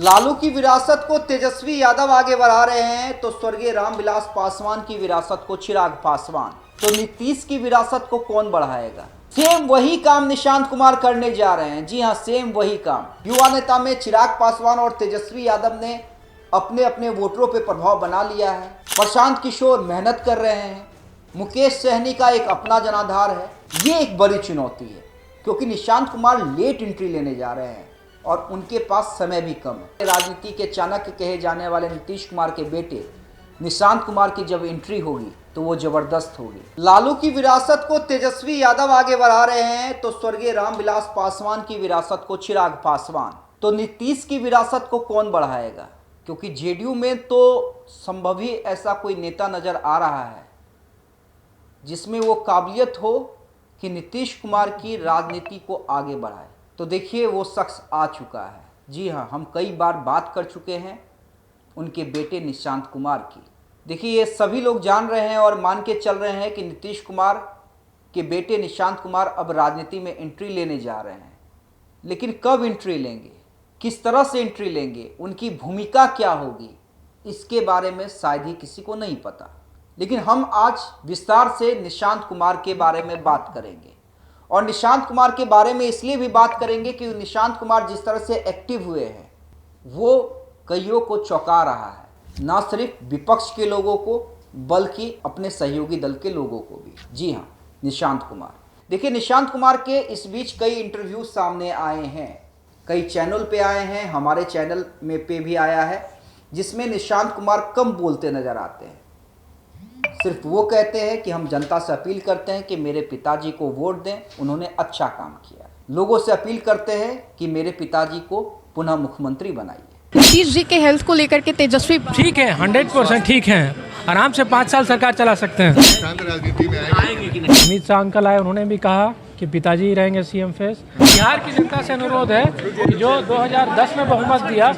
लालू की विरासत को तेजस्वी यादव आगे बढ़ा रहे हैं तो स्वर्गीय रामविलास पासवान की विरासत को चिराग पासवान, तो नीतीश की विरासत को कौन बढ़ाएगा। सेम वही काम निशांत कुमार करने जा रहे हैं। जी हां, सेम वही काम। युवा नेता में चिराग पासवान और तेजस्वी यादव ने अपने अपने वोटरों पर प्रभाव बना लिया है। प्रशांत किशोर मेहनत कर रहे हैं। मुकेश सहनी का एक अपना जनाधार है। ये एक बड़ी चुनौती है क्योंकि निशांत कुमार लेट एंट्री लेने जा रहे हैं और उनके पास समय भी कम है। राजनीति के चाणक्य कहे जाने वाले नीतीश कुमार के बेटे निशांत कुमार की जब एंट्री होगी तो वो जबरदस्त होगी। लालू की विरासत को तेजस्वी यादव आगे बढ़ा रहे हैं तो स्वर्गीय रामविलास पासवान की विरासत को चिराग पासवान, तो नीतीश की विरासत को कौन बढ़ाएगा। क्योंकि जेडीयू में तो संभव ही ऐसा कोई नेता नजर आ रहा है जिसमें वो काबिलियत हो कि नीतीश कुमार की राजनीति को आगे बढ़ाए। तो देखिए वो शख्स आ चुका है। जी हाँ, हम कई बार बात कर चुके हैं उनके बेटे निशांत कुमार की। देखिए ये सभी लोग जान रहे हैं और मान के चल रहे हैं कि नीतीश कुमार के बेटे निशांत कुमार अब राजनीति में एंट्री लेने जा रहे हैं। लेकिन कब एंट्री लेंगे, किस तरह से एंट्री लेंगे, उनकी भूमिका क्या होगी, इसके बारे में शायद ही किसी को नहीं पता। लेकिन हम आज विस्तार से निशांत कुमार के बारे में बात करेंगे और निशांत कुमार के बारे में इसलिए भी बात करेंगे कि निशांत कुमार जिस तरह से एक्टिव हुए हैं वो कईयों को चौंका रहा है, ना सिर्फ विपक्ष के लोगों को बल्कि अपने सहयोगी दल के लोगों को भी। जी हाँ, निशांत कुमार। देखिए निशांत कुमार के इस बीच कई इंटरव्यू सामने आए हैं, कई चैनल पे आए हैं, हमारे चैनल में पे भी आया है, जिसमें निशांत कुमार कम बोलते नजर आते हैं। सिर्फ वो कहते हैं कि हम जनता से अपील करते हैं कि मेरे पिताजी को वोट दें, उन्होंने अच्छा काम किया। लोगों से अपील करते हैं कि मेरे पिताजी को पुनः मुख्यमंत्री बनाइए। नीतीश जी के हेल्थ को लेकर के तेजस्वी ठीक है, 100% ठीक है, आराम से 5 साल सरकार चला सकते हैं। राजनीति में आएंगे कि नहीं? अमित शाह अंकल आए, उन्होंने भी कहा कि पिताजी ही रहेंगे सीएम फेस। बिहार की जनता से अनुरोध है कि जो 2010 में बहुमत दिया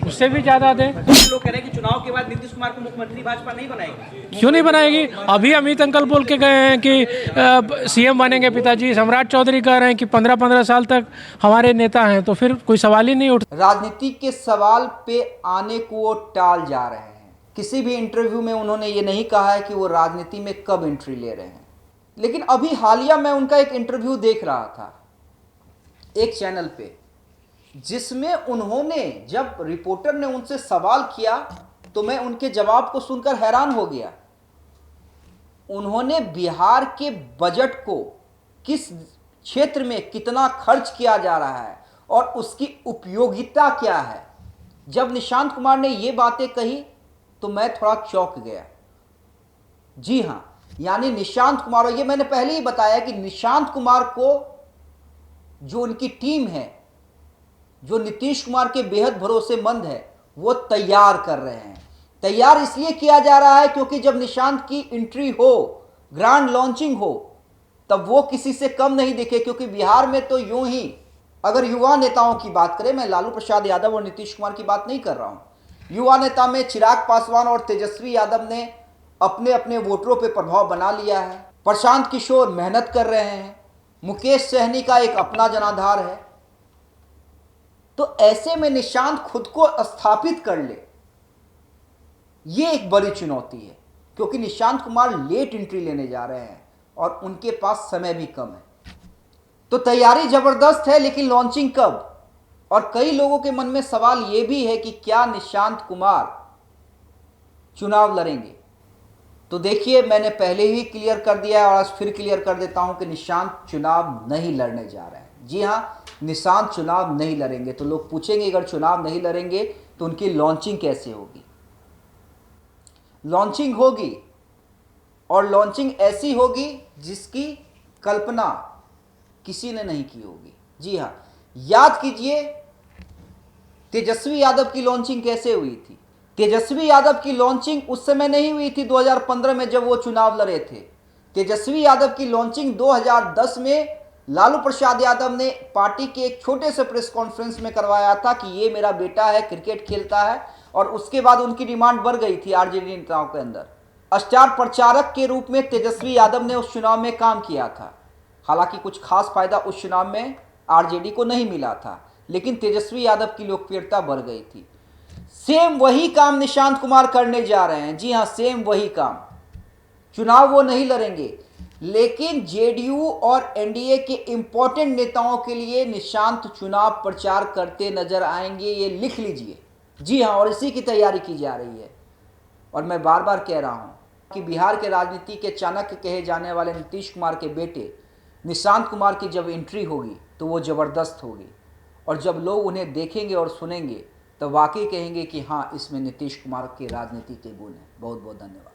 उससे भी ज्यादा दें। लोग कह रहे हैं कि चुनाव के बाद नीतीश कुमार को मुख्यमंत्री भाजपा नहीं बनाएगी। क्यों नहीं बनाएगी? अभी अमित अंकल बोल के गए हैं कि सीएम बनेंगे पिताजी। सम्राट चौधरी कह रहे हैं कि 15-15 साल तक हमारे नेता हैं, तो फिर कोई सवाल ही नहीं उठता। राजनीति के सवाल पे आने को वो टाल जा रहे हैं। किसी भी इंटरव्यू में उन्होंने ये नहीं कहा है कि वो राजनीति में कब एंट्री ले रहे हैं। लेकिन अभी हालिया मैं उनका एक इंटरव्यू देख रहा था एक चैनल पे, जिसमें उन्होंने, जब रिपोर्टर ने उनसे सवाल किया तो मैं उनके जवाब को सुनकर हैरान हो गया। उन्होंने बिहार के बजट को किस क्षेत्र में कितना खर्च किया जा रहा है और उसकी उपयोगिता क्या है, जब निशांत कुमार ने ये बातें कही तो मैं थोड़ा चौंक गया। जी हां, यानी निशांत कुमार, और ये मैंने पहले ही बताया कि निशांत कुमार को जो उनकी टीम है, जो नीतीश कुमार के बेहद भरोसेमंद है, वो तैयार कर रहे हैं। तैयार इसलिए किया जा रहा है क्योंकि जब निशांत की एंट्री हो, ग्रांड लॉन्चिंग हो, तब वो किसी से कम नहीं दिखे। क्योंकि बिहार में तो यूं ही, अगर युवा नेताओं की बात करें, मैं लालू प्रसाद यादव और नीतीश कुमार की बात नहीं कर रहा हूं, युवा नेता में चिराग पासवान और तेजस्वी यादव ने अपने अपने वोटरों पर प्रभाव बना लिया है। प्रशांत किशोर मेहनत कर रहे हैं। मुकेश सहनी का एक अपना जनाधार है। तो ऐसे में निशांत खुद को स्थापित कर ले, यह एक बड़ी चुनौती है क्योंकि निशांत कुमार लेट एंट्री लेने जा रहे हैं और उनके पास समय भी कम है। तो तैयारी जबरदस्त है, लेकिन लॉन्चिंग कब? और कई लोगों के मन में सवाल यह भी है कि क्या निशांत कुमार चुनाव लड़ेंगे। तो देखिए, मैंने पहले ही क्लियर कर दिया है और आज फिर क्लियर कर देता हूं कि निशांत चुनाव नहीं लड़ने जा रहे हैं। जी हां, निशांत चुनाव नहीं लड़ेंगे। तो लोग पूछेंगे अगर चुनाव नहीं लड़ेंगे तो उनकी लॉन्चिंग कैसे होगी। लॉन्चिंग होगी और लॉन्चिंग ऐसी होगी जिसकी कल्पना किसी ने नहीं की होगी। जी हां, याद कीजिए तेजस्वी यादव की लॉन्चिंग कैसे हुई थी। तेजस्वी यादव की लॉन्चिंग उस समय नहीं हुई थी 2015 में जब वो चुनाव लड़े थे। तेजस्वी यादव की लॉन्चिंग 2010 में लालू प्रसाद यादव ने पार्टी के एक छोटे से प्रेस कॉन्फ्रेंस में करवाया था कि ये मेरा बेटा है, क्रिकेट खेलता है, और उसके बाद उनकी डिमांड बढ़ गई थी आरजेडी नेताओं के अंदर। स्टार प्रचारक के रूप में तेजस्वी यादव ने उस चुनाव में काम किया था। हालांकि कुछ खास फायदा उस चुनाव में आरजेडी को नहीं मिला था, लेकिन तेजस्वी यादव की लोकप्रियता बढ़ गई थी। सेम वही काम निशांत कुमार करने जा रहे हैं। जी हां, सेम वही काम। चुनाव वो नहीं लड़ेंगे, लेकिन जेडीयू और एनडीए के इंपॉर्टेंट नेताओं के लिए निशांत चुनाव प्रचार करते नजर आएंगे, ये लिख लीजिए। जी हां, और इसी की तैयारी की जा रही है। और मैं बार बार कह रहा हूं कि बिहार के राजनीति के चाणक्य कहे जाने वाले नीतीश कुमार के बेटे निशांत कुमार की जब एंट्री होगी तो वो ज़बरदस्त होगी, और जब लोग उन्हें देखेंगे और सुनेंगे तो वाकई कहेंगे कि हाँ, इसमें नीतीश कुमार के राजनीति के गुण हैं। बहुत बहुत धन्यवाद।